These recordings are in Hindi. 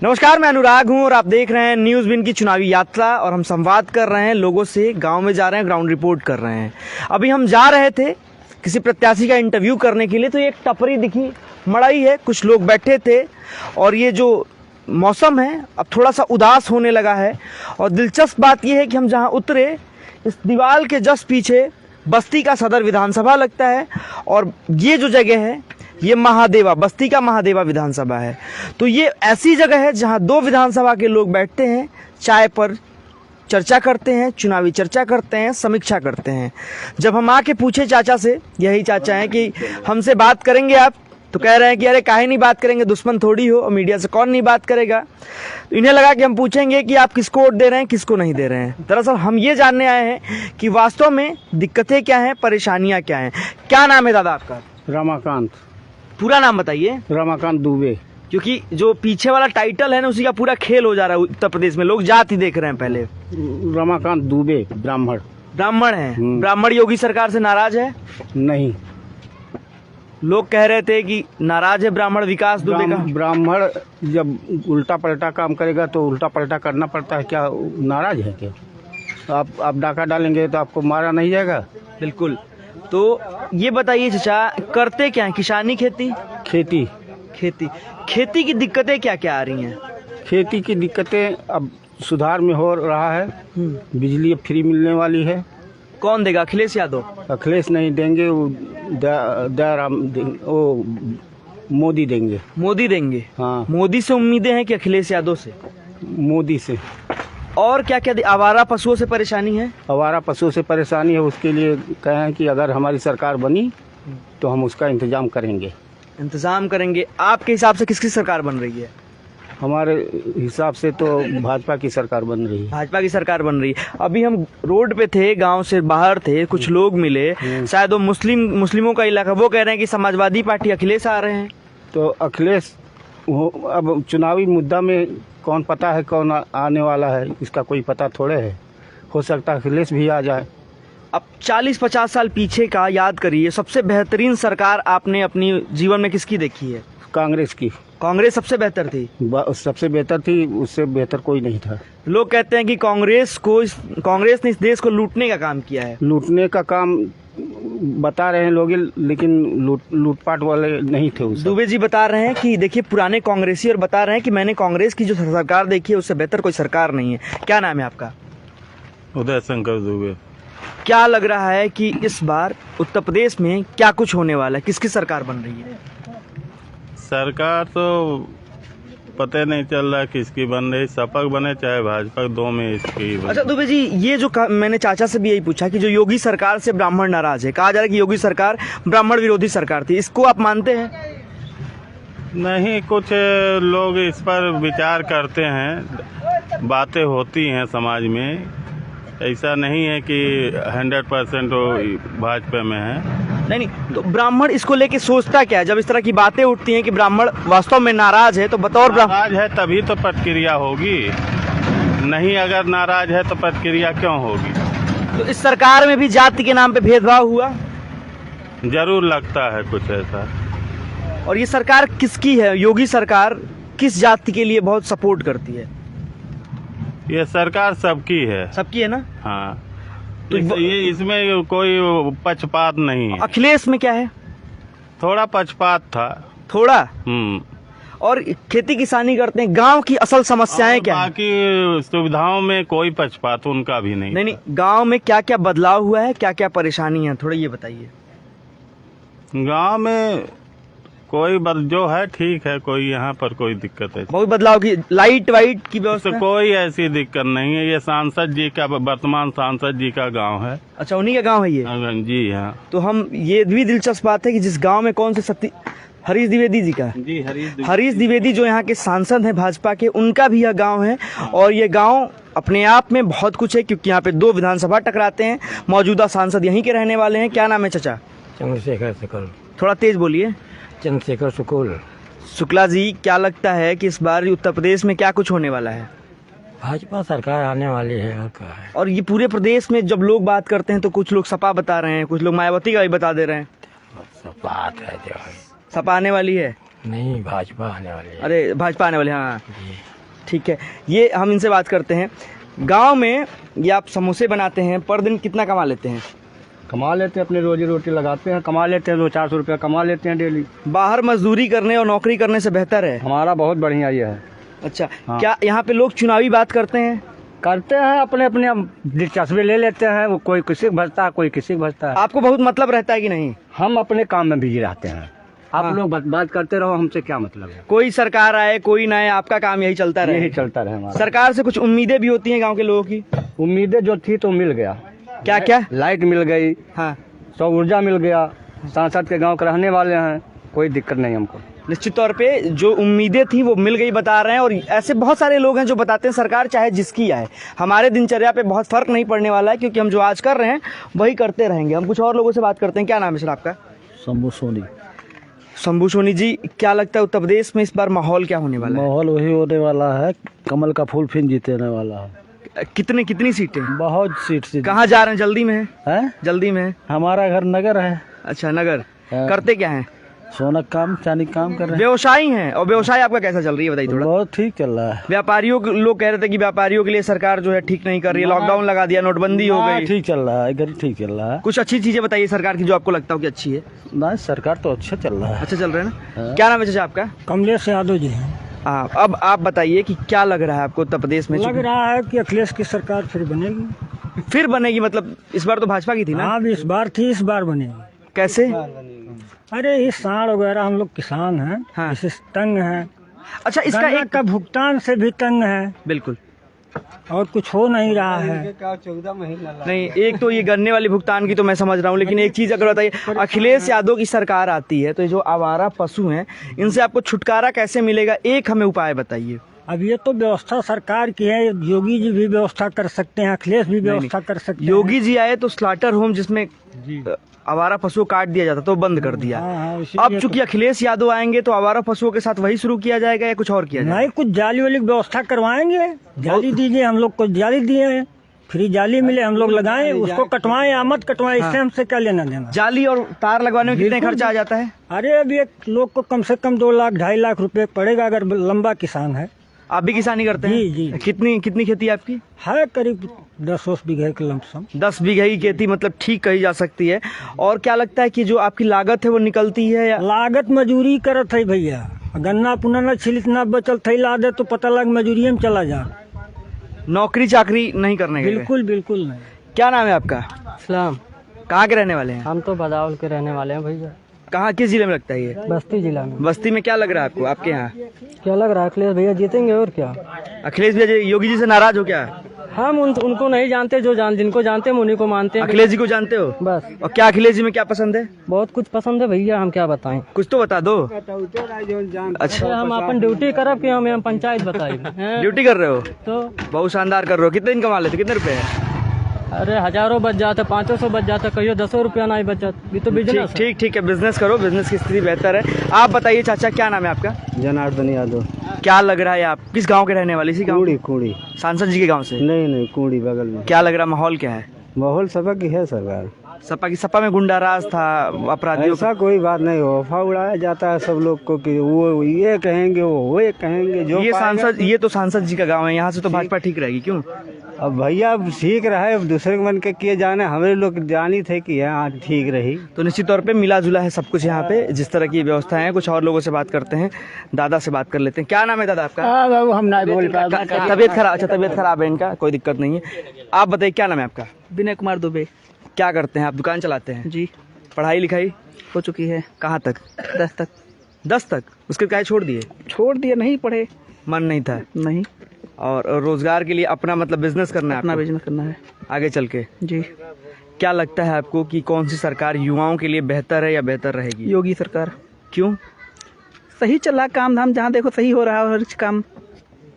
नमस्कार, मैं अनुराग हूं और आप देख रहे हैं न्यूज़ विन की चुनावी यात्रा और हम संवाद कर रहे हैं लोगों से, गांव में जा रहे हैं, ग्राउंड रिपोर्ट कर रहे हैं। अभी हम जा रहे थे किसी प्रत्याशी का इंटरव्यू करने के लिए, तो एक टपरी दिखी, मड़ई है, कुछ लोग बैठे थे और ये जो मौसम है अब थोड़ा सा उदास होने लगा है। और दिलचस्प बात यह है कि हम जहाँ उतरे इस दीवार के जस्ट पीछे बस्ती का सदर विधानसभा लगता है और ये जो जगह है ये महादेवा, बस्ती का महादेवा विधानसभा है। तो ये ऐसी जगह है जहां दो विधानसभा के लोग बैठते हैं, चाय पर चर्चा करते हैं, चुनावी चर्चा करते हैं, समीक्षा करते हैं। जब हम आके पूछे चाचा से, यही चाचा हैं, कि हमसे बात करेंगे आप, तो कह रहे हैं कि अरे काहे नहीं बात करेंगे, दुश्मन थोड़ी हो और मीडिया से कौन नहीं बात करेगा। तो इन्हें लगा कि हम पूछेंगे कि आप किसको वोट दे रहे हैं, किसको नहीं दे रहे हैं। दरअसल हम ये जानने आए हैं कि वास्तव में दिक्कतें क्या हैं, परेशानियां क्या हैं। क्या नाम है दादा आपका? रमाकांत। पूरा नाम बताइए। रमाकांत दुबे। क्योंकि जो पीछे वाला टाइटल है ना, उसी का पूरा खेल हो जा रहा है उत्तर प्रदेश में, लोग जाति देख रहे हैं। पहले रमाकांत दुबे, ब्राह्मण। ब्राह्मण है। ब्राह्मण योगी सरकार से नाराज है? नहीं, लोग कह रहे थे कि नाराज है ब्राह्मण विकास दुबे का। ब्राह्मण जब उल्टा पलटा काम करेगा तो उल्टा पलटा करना पड़ता है। क्या नाराज है क्या? आप डाका डालेंगे तो आपको मारा नहीं जाएगा? बिल्कुल। तो ये बताइए चाचा, करते क्या है? किसानी, खेती? खेती की दिक्कतें क्या क्या आ रही हैं? खेती की दिक्कतें अब सुधार में हो रहा है। बिजली अब फ्री मिलने वाली है। कौन देगा? अखिलेश यादव? अखिलेश नहीं देंगे, वो मोदी देंगे। मोदी देंगे? हाँ। मोदी से उम्मीदें हैं कि अखिलेश यादव से? मोदी से। और क्या क्या? आवारा पशुओं से परेशानी है? आवारा पशुओं से परेशानी है, उसके लिए कहें कि अगर हमारी सरकार बनी तो हम उसका इंतजाम करेंगे। इंतजाम करेंगे? आपके हिसाब से किसकी सरकार बन रही है? हमारे हिसाब से तो भाजपा की सरकार बन रही है। भाजपा की सरकार बन रही है। अभी हम रोड पे थे, गांव से बाहर थे, कुछ लोग मिले, शायद वो मुस्लिमों का इलाका, वो कह रहे हैं कि समाजवादी पार्टी अखिलेश आ रहे हैं। तो अखिलेश अब चुनावी मुद्दा में कौन पता है कौन आने वाला है, इसका कोई पता थोड़े है। हो सकता है अखिलेश भी आ जाए। अब 40-50 साल पीछे का याद करिए, सबसे बेहतरीन सरकार आपने अपनी जीवन में किसकी देखी है? कांग्रेस की। कांग्रेस सबसे बेहतर थी? सबसे बेहतर थी, उससे बेहतर कोई नहीं था। लोग कहते हैं कि कांग्रेस ने इस देश को लूटने का काम किया है। लूटने का काम बता रहे हैं लोग, लेकिन लूटपाट वाले नहीं थे उसे। दुबे जी बता रहे हैं कि देखिए पुराने कांग्रेसी, और बता रहे हैं कि मैंने कांग्रेस की जो सरकार देखी है उससे बेहतर कोई सरकार नहीं है। क्या नाम है आपका? उदय शंकर दुबे। क्या लग रहा है कि इस बार उत्तर प्रदेश में क्या कुछ होने वाला है, किसकी सरकार बन रही है? सरकार तो पता नहीं चल रहा किसकी बन रही, सपक बने चाहे भाजपा, दो में इसकी बने। अच्छा दुबे जी, ये जो मैंने चाचा से भी यही पूछा कि जो योगी सरकार से ब्राह्मण नाराज है, कहा जा रहा है कि योगी सरकार ब्राह्मण विरोधी सरकार थी, इसको आप मानते हैं? नहीं, कुछ लोग इस पर विचार करते हैं, बातें होती हैं समाज में। ऐसा नहीं है कि 100% भाजपा में है। नहीं, तो ब्राह्मण इसको लेके सोचता क्या है? जब इस तरह की बातें उठती हैं कि ब्राह्मण वास्तव में नाराज है, तो बतौर नाराज है तभी तो प्रतिक्रिया होगी, नहीं अगर नाराज है तो प्रतिक्रिया क्यों होगी? तो इस सरकार में भी जाति के नाम पे भेदभाव हुआ? जरूर लगता है कुछ ऐसा। और ये सरकार किसकी है? योगी सरकार किस जाति के लिए बहुत सपोर्ट करती है? ये सरकार सबकी है। सबकी है ना? हाँ, तो ये इसमें कोई पक्षपात नहीं है। अखिलेश में क्या है? थोड़ा पक्षपात था। थोड़ा? और खेती किसानी करते हैं, गांव की असल समस्याएं क्या है? बाकी सुविधाओं में कोई पक्षपात उनका भी नहीं। नहीं, गांव में क्या क्या बदलाव हुआ है, क्या क्या परेशानी है, थोड़ा ये बताइए। गांव में कोई जो है ठीक है, कोई यहाँ पर कोई दिक्कत है? कोई बदलाव की लाइट वाइट की व्यवस्था? कोई ऐसी दिक्कत नहीं है। ये सांसद जी का, वर्तमान सांसद जी का गांव है। अच्छा, उन्हीं का गांव है ये? जी हाँ। तो हम, ये भी दिलचस्प बात है कि जिस गांव में कौन से हरीश द्विवेदी जी का? जी, हरीश द्विवेदी जो यहाँ के सांसद हैं भाजपा के, उनका भी यह गाँव है। और ये गाँव अपने आप में बहुत कुछ है, क्योंकि यहाँ पे दो विधानसभा टकराते हैं। मौजूदा सांसद यहीं के रहने वाले हैं। क्या नाम है चाचा? चंद्रशेखर शुक्ल। थोड़ा तेज बोलिए। चंद्रशेखर शुक्ला जी, क्या लगता है कि इस बार उत्तर प्रदेश में क्या कुछ होने वाला है? भाजपा सरकार आने वाली है और क्या है। और ये पूरे प्रदेश में जब लोग बात करते हैं तो कुछ लोग सपा बता रहे हैं, कुछ लोग मायावती का भी बता दे रहे हैं। बात है जो सपा आने वाली है। नहीं, भाजपा आने वाली है। अरे भाजपा आने वाले, हाँ ठीक है। ये हम इनसे बात करते हैं। गांव में ये आप समोसे बनाते हैं, पर दिन कितना कमा लेते हैं? कमा लेते हैं, अपनी रोजी रोटी लगाते हैं, कमा लेते हैं, 200-400 रुपया कमा लेते हैं डेली। बाहर मजदूरी करने और नौकरी करने से बेहतर है। हमारा बहुत बढ़िया ये है। अच्छा, हाँ। क्या यहाँ पे लोग चुनावी बात करते हैं? करते हैं, अपने अपने दिलचस्पी ले लेते हैं, वो कोई किसी को भजता है, कोई किसी को भजता है। आपको बहुत मतलब रहता है कि नहीं? हम अपने काम में बिजी रहते हैं। आप हाँ। लोग बात करते रहो, हमसे क्या मतलब है? कोई सरकार आए कोई ना आए, आपका काम यही चलता यही रहे। चलता रहे हमारा। सरकार से कुछ उम्मीदें भी होती हैं गांव के लोगों की? उम्मीदें जो थी तो मिल गया। क्या क्या? लाइट मिल गई, हाँ, सौ ऊर्जा मिल गया, सांसद के गांव के रहने वाले हैं, कोई दिक्कत नहीं हमको। निश्चित तौर पे जो उम्मीदें थी वो मिल गई बता रहे हैं। और ऐसे बहुत सारे लोग हैं जो बताते हैं सरकार चाहे जिसकी आए, हमारे दिनचर्या पे बहुत फर्क नहीं पड़ने वाला है, क्योंकि हम जो आज कर रहे हैं वही करते रहेंगे। हम कुछ और लोगों से बात करते हैं। क्या नाम है सर आपका? शंभू सोनी। शंभू सोनी जी, क्या लगता है उत्तर प्रदेश में इस बार माहौल क्या होने वाला माहौल वही होने वाला है, कमल का फूल फिर जीतने वाला है। है? कितनी सीटें? बहुत सीट से। कहाँ जा रहे हैं? जल्दी में है? है? जल्दी में है? हमारा घर नगर है। अच्छा, नगर। हाँ। करते क्या हैं? सोना काम चांदी काम कर रहे हैं। व्यवसायी हैं। और व्यवसाय आपका कैसा चल रही है बताइए थोड़ा। बहुत ठीक चल रहा है। व्यापारियों के लोग कह रहे थे कि व्यापारियों के लिए सरकार जो है ठीक नहीं कर रही है, लॉकडाउन लगा दिया, नोटबंदी हो गई। ठीक चल रहा है, इधर ठीक चल रहा है। कुछ अच्छी चीजें बताइए सरकार की जो आपको लगता हो कि अच्छी है। ना सरकार तो अच्छा चल रहा है। अच्छा चल रहा है ना? हाँ। क्या नाम है चाचा आपका? कमलेश यादव जी हैं। हाँ, अब आप बताइए कि क्या लग रहा है आपको उत्तर प्रदेश में? लग रहा है कि अखिलेश की सरकार फिर बनेगी। फिर बनेगी? मतलब इस बार तो भाजपा की थी ना? हाँ, इस बार थी, इस बार बनेगी। कैसे? अरे ये साड़ वगैरह, हम लोग किसान हैं, हाँ। इससे तंग हैं। अच्छा, इसका गन्ना एक का भुगतान से भी तंग है, बिल्कुल और कुछ हो नहीं रहा है। नहीं, एक तो ये गन्ने वाली भुगतान की तो मैं समझ रहा हूँ, लेकिन एक चीज अगर बताइए, अखिलेश यादव की सरकार आती है तो ये जो आवारा पशु हैं इनसे आपको छुटकारा कैसे मिलेगा? एक हमें उपाय बताइए। अब ये तो व्यवस्था सरकार की है, योगी जी भी व्यवस्था कर सकते हैं, अखिलेश भी व्यवस्था कर सकते हैं। योगी जी आए तो स्लाटर होम जिसमें आवारा पशुओं काट दिया जाता तो बंद कर दिया। हाँ, इसीलिए अब चूंकि अखिलेश यादव आएंगे तो आवारा पशुओं के साथ वही शुरू किया जाएगा या कुछ और किया जाएगा? नहीं, कुछ जाली वाली व्यवस्था करवाएंगे। जाली दीजिए, हम लोग को जाली दिए हैं, फ्री जाली मिले, हम लोग लगाएं, उसको कटवाएं या मत कटवाएं, इससे हमसे क्या लेना देना। जाली और तार लगवाने में कितने खर्चा आ जाता है? अरे अब एक लोग को कम से कम 2 लाख 2.5 लाख रुपए पड़ेगा, अगर लंबा किसान है। आप भी किसानी करते हैं? जी, जी। कितनी खेती है आपकी? है करीब 10 बीघे के लमसम। 10 बीघे की खेती, मतलब ठीक कही जा सकती है। और क्या लगता है कि जो आपकी लागत है वो निकलती है या? लागत मजूरी करत है भैया, गन्ना पुना न छिलित न बचल थई ला दे तो पता लग मजूरी में चला जा। नौकरी चाकरी नहीं करने के लिए? बिल्कुल बिल्कुल नहीं। क्या नाम है आपका? इस्लाम, कहाँ के रहने वाले हैं? हम तो बदाऊल के रहने वाले हैं भैया, कहाँ, किस जिले में लगता है ये? बस्ती जिला में। बस्ती में। क्या लग रहा है आपको आपके यहाँ? क्या लग रहा है, अखिलेश भैया जीतेंगे और क्या। अखिलेश भैया योगी जी से नाराज हो क्या? हम उनको नहीं जानते, जिनको जानते हैं उन्हीं को मानते हैं। अखिलेश जी को जानते हो? बस, और क्या अखिलेश जी में क्या पसंद है? बहुत कुछ पसंद है भैया, हम क्या बताएं। कुछ तो बता दो। अच्छा, अरे हम अपन ड्यूटी करब कि हम पंचायत बताई ड्यूटी कर रहे हो? तो बहुत शानदार कर रहे हो। कितने दिन कमा लेते? कितने रुपए है? अरे हजारों बच जाते, 500 बच जाता, कहियो 10 रुपया नहीं बचत। ये तो बिजनेस है। ठीक है, बिजनेस करो, बिजनेस की स्थिति बेहतर है। आप बताइए चाचा, क्या नाम है आपका? जनार्दन यादव। क्या लग रहा है आप किस गांव के रहने वाले? इसी गांव? कूड़ी। सांसद जी के गांव से? नहीं, कूड़ी बगल में। क्या लग रहा, माहौल क्या है? माहौल सपा की है सरकार। सपा में गुंडाराज था, अपराधियों ऐसा कोई बात नहीं हो, अफवाह उड़ाया जाता है सब लोग को कि वो ये कहेंगे, वो कहेंगे। जो ये तो सांसद जी का गांव है, यहाँ से तो भाजपा ठीक रहेगी। क्यों? अब भैया ठीक रहे, दूसरे के मन के किए जाने, हमारे लोग जानी थे कि हाँ ठीक रही। तो निश्चित तौर पे मिला जुला है सब कुछ यहाँ पे, जिस तरह की व्यवस्था है। कुछ और लोगों से बात करते हैं, दादा से बात कर लेते हैं। क्या नाम है दादा आपका? बाबू हम नहीं बोल पाए। तबीयत खराब? अच्छा, तबीयत खराब है इनका, कोई दिक्कत नहीं है। आप बताइए क्या नाम है आपका? विनय कुमार दुबे। क्या करते हैं आप? दुकान चलाते हैं? जी, पढ़ाई लिखाई हो चुकी है। कहाँ तक? 10 तक। 10 तक? उसके काहे छोड़ दिए? छोड़ दिए, नहीं पढ़े। मन नहीं था? नहीं, और रोजगार के लिए अपना मतलब बिजनेस करना है अपना आपको? बिजनेस करना है। आगे चल के जी, क्या लगता है आपको कि कौन सी सरकार युवाओं के लिए बेहतर है या बेहतर रहेगी? योगी सरकार। क्यों? सही चल रहा काम धाम, जहाँ देखो सही हो रहा है हर काम।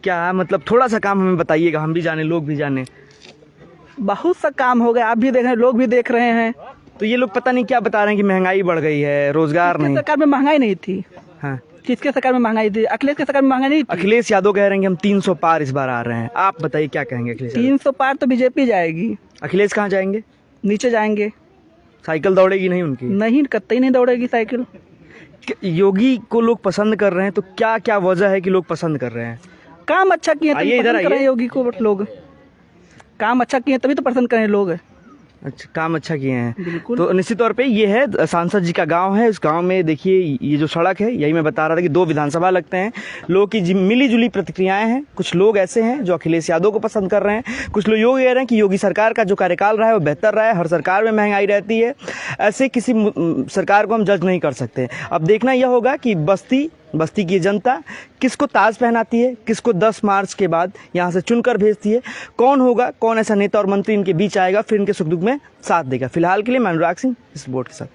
क्या मतलब थोड़ा सा काम हमें बताइएगा, हम भी जाने, लोग भी जाने। बहुत सा काम हो गया, आप भी देख रहे हैं, लोग भी देख रहे हैं। तो ये लोग पता नहीं क्या बता रहे हैं कि महंगाई बढ़ गई है, रोजगार नहीं। सरकार में महंगाई नहीं थी। हाँ, किसके सरकार में महंगाई थी? अखिलेश के सरकार में महंगाई नहीं थी। अखिलेश यादव कह रहे हैं कि हम 300 पार इस बार आ रहे हैं। आप बताइए क्या कहेंगे अखिलेश यादव? 300 पार तो बीजेपी जाएगी। अखिलेश कहाँ जाएंगे? नीचे जाएंगे। साइकिल दौड़ेगी नहीं उनकी? नहीं, कतई नहीं दौड़ेगी साइकिल। योगी को लोग पसंद कर रहे हैं, तो क्या क्या वजह है कि लोग पसंद कर रहे हैं? काम अच्छा किए आइए, तभी इधर पसंद कर रहे आइए। हैं योगी को लोग। काम अच्छा किए तभी तो पसंद कर रहे हैं लोग। अच्छा, काम अच्छा किए हैं। बिल्कुल। तो निश्चित तौर पे ये है सांसद जी का गांव है। इस गांव में देखिए ये जो सड़क है, यही मैं बता रहा था कि 2 विधानसभा लगते हैं। लोगों की मिली जुली प्रतिक्रियाएं हैं। कुछ लोग ऐसे हैं जो अखिलेश यादव को पसंद कर रहे हैं, कुछ लोग ये कह रहे हैं कि योगी सरकार का जो कार्यकाल रहा है वो बेहतर रहा है। हर सरकार में महंगाई रहती है, ऐसे किसी सरकार को हम जज नहीं कर सकते। अब देखना यह होगा कि बस्ती की जनता किसको ताज पहनाती है, किसको 10 मार्च के बाद यहाँ से चुनकर भेजती है, कौन होगा, कौन ऐसा नेता और मंत्री इनके बीच आएगा, फिर इनके सुख दुख में साथ देगा। फिलहाल के लिए मैं अनुराग सिंह इस रिपोर्ट के साथ।